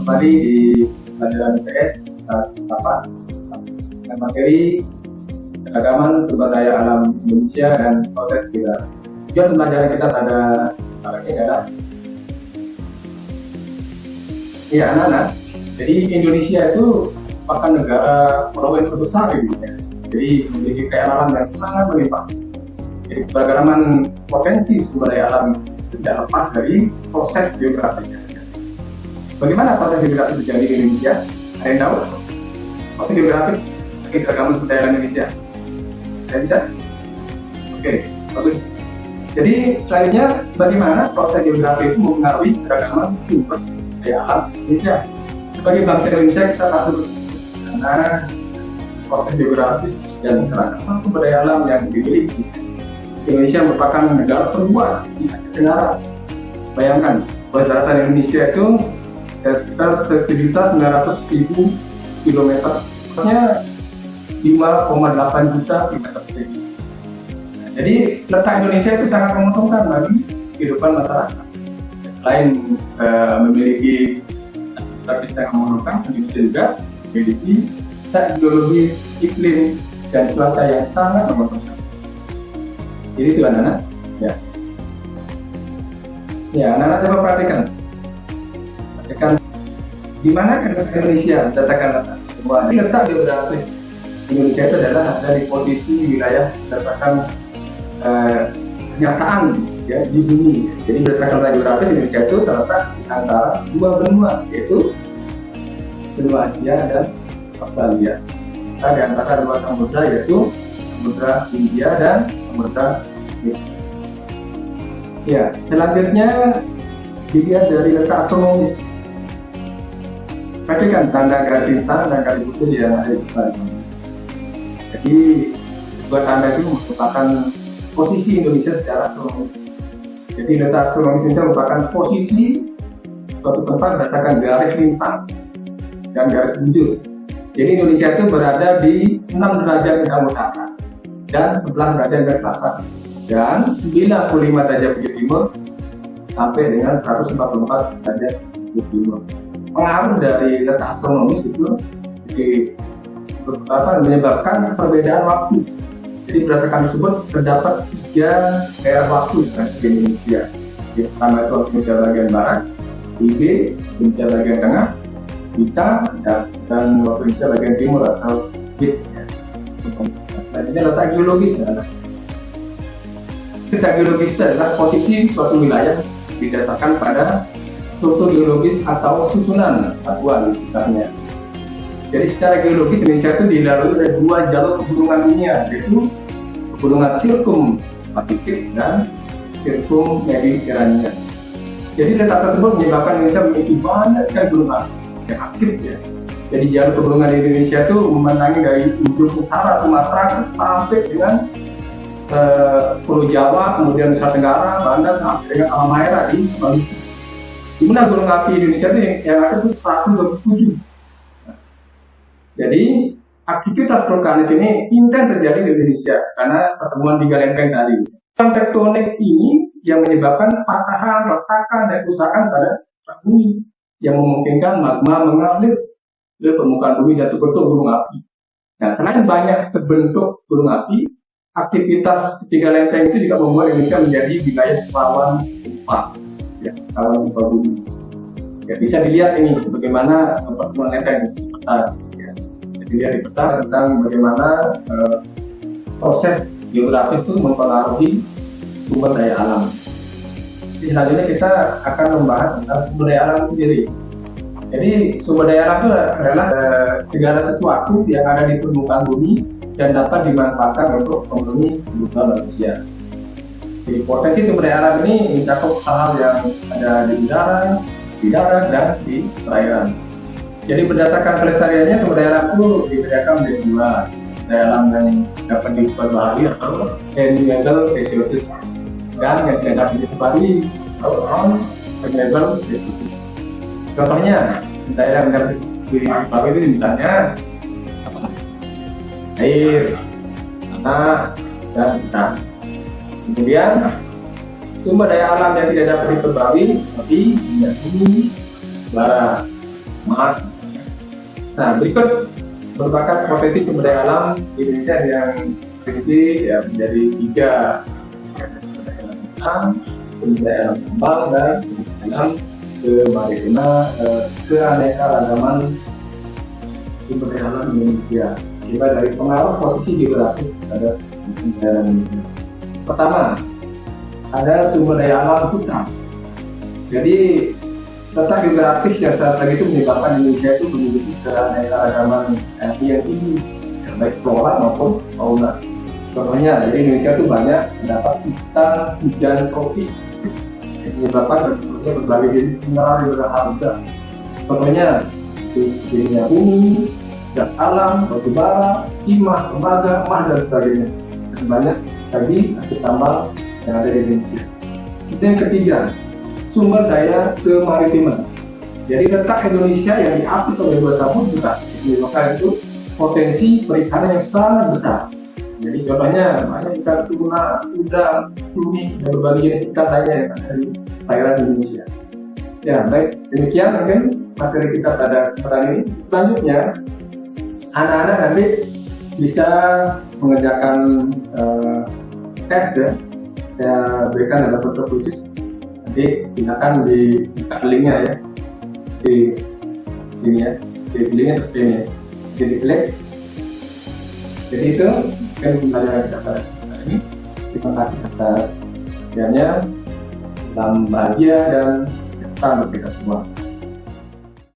kembali di pelajaran IPS kelas 8 dengan materi keragaman sumber daya alam Indonesia dan proses kita. Tujuan pembelajaran kita pada hari ini adalah anak-anak. Jadi Indonesia itu merupakan negara pulau terbesar di dunia. Jadi memiliki kekayaan alam yang sangat melimpah. Jadi keragaman potensi sumber daya alam tidak lepas dari proses geografisnya. Bagaimana proses geografis terjadi di Indonesia? Ada yang tahu? Proses geografis keragaman sumber daya alam Indonesia. Saya bisa? Oke, bagus. Jadi selanjutnya bagaimana proses geografi itu mempengaruhi keragaman sumber daya alam Indonesia. Sebagai bangsa Indonesia kita patut karena proses geografis dan keragaman sumber daya alam yang dimiliki. Indonesia merupakan negara terluar di Asia Tenggara. Bayangkan, luas daratan Indonesia itu sekitar 1.900.000 kilometer, maksudnya 5,8 juta kilometer persegi. Jadi letak Indonesia itu sangat menguntungkan bagi kehidupan masyarakat. Selain memiliki status yang menguntungkan, Indonesia juga memiliki geologi, iklim, dan cuaca yang sangat menguntungkan. Jadi itu anak-anak, anak-anak coba perhatikan di mana Indonesia letakkan letak. Semua letak geografis Indonesia itu adalah dari posisi wilayah berdasarkan kenyataan di bumi. Jadi berdasarkan letak geografis Indonesia itu terletak di antara dua benua, yaitu benua Asia dan Australia. Kita di antara dua samudra, yaitu Samudra Hindia dan Samudra Pasifik. Selanjutnya dilihat dari letak astronomis. Perhatikan tanda garis bintang dan garis putih yang ada di depan. Jadi buat tanda itu merupakan posisi Indonesia secara astronomis. Jadi letak astronomis Indonesia merupakan posisi suatu tempat berdasarkan garis bintang dan garis bujur. Jadi Indonesia itu berada di 6 derajat bintang utara dan 11 derajat bintang selatan dan 95 derajat bujur timur sampai dengan 144 derajat bujur timur. Pengaruh dari letak astronomis itu menyebabkan perbedaan waktu. Jadi berdasarkan tersebut terdapat 3 daerah waktu di Indonesia. Yang pertama itu Indonesia bagian barat, IB, Indonesia bagian tengah, kita dan waktu Indonesia bagian timur atau BIT. Selanjutnya letak geologis. Letak geologis adalah posisi suatu wilayah didasarkan pada struktur geologis atau susunan batuan misalnya. Jadi secara geologis Indonesia itu dilalui oleh 2 jalur pegunungan dunia, yaitu pegunungan Sirkum Pasifik dan Sirkum Mediterania. Jadi letak tersebut menyebabkan Indonesia memiliki banyak sekali gunung yang aktif Jadi jalur pegunungan di Indonesia itu memandangi dari ujung utara Sumatera sampai dengan Pulau Jawa, kemudian Nusa Tenggara, Banda sampai dengan Halmahera di Maluku. Di mana gunung api Indonesia itu yang ada itu 127. Jadi aktivitas vulkanis ini intens terjadi di Indonesia karena pertemuan 3 lempeng tadi. Tektonik ini yang menyebabkan patahan, retakan, dan kerusakan pada bumi yang memungkinkan magma mengalir ke permukaan bumi dan terbentuk gunung api. Nah, selain banyak terbentuk gunung api, aktivitas 3 lempeng itu juga membuat Indonesia menjadi wilayah rawan gempa. Rawan gempa bumi. Bisa dilihat ini bagaimana pertemuan lempeng di peta. Jadi lihat di peta tentang bagaimana proses geografis itu mempengaruhi sumber daya alam. Jadi selanjutnya kita akan membahas tentang sumber daya alam sendiri. Jadi sumber daya alam itu adalah segala sesuatu yang ada di permukaan bumi dan dapat dimanfaatkan untuk memenuhi kebutuhan manusia. Jadi potensi sumber daya alam ini mencakup hal-hal yang ada di udara, di darat, dan di perairan. Jadi berdasarkan pelestariannya sumber daya alam itu dibedakan menjadi 2, daya alam yang dapat diukur bahari atau renewable resources dan yang tidak dapat diukur non-renewable resources. Contohnya daya alam yang dapat diukur itu misalnya air, tanah, dan hutan. Kemudian sumber daya alam yang tidak dapat diperbarui seperti minyak bumi, bara. emas. Nah, berikut merupakan potensi sumber daya alam di Indonesia yang terpilih ya menjadi 3, sumber daya alam alam, sumber daya alam tambang, dan sumber daya alam keanekaragaman sumber daya alam Indonesia. Kita dari pengaruh posisi geografis pada sumber daya alam Indonesia. Pertama, ada sumber daya alam hutan. Jadi letak geografis yang saat lagi itu menyebabkan Indonesia itu memiliki keanekaragaman yang tinggi, baik flora maupun fauna. Contohnya, jadi Indonesia itu banyak mendapat hujan tropis yang menyebabkan berbagai jenis mineral yang berharga. Contohnya, minyak bumi, gas alam, batu bara, timah, tembaga, emas, dan sebagainya. Dan banyak lagi hasil tambang yang ada di Indonesia. Itu yang ketiga, sumber daya kemaritiman. Jadi letak Indonesia yang diapit oleh dua samudra menyebabkan itu potensi perikanan yang sangat besar. Jadi contohnya banyak ikan tuna, udang, cumi, dan berbagai jenis ikan lainnya yang ada di perairan Indonesia. Ya, baik, demikian mungkin materi kita pada kesempatan ini. Selanjutnya, anak-anak nanti bisa mengerjakan tes ya. Saya berikan dalam bentuk khusus. Nanti silakan dibuka linknya ya, di sini ya, di linknya seperti ini, jadi klik. Jadi itu kan pembelajaran kita pada kesempatan ini. Terima kasih atas perhatiannya. Salam bahagia dan sejahtera untuk kita semua.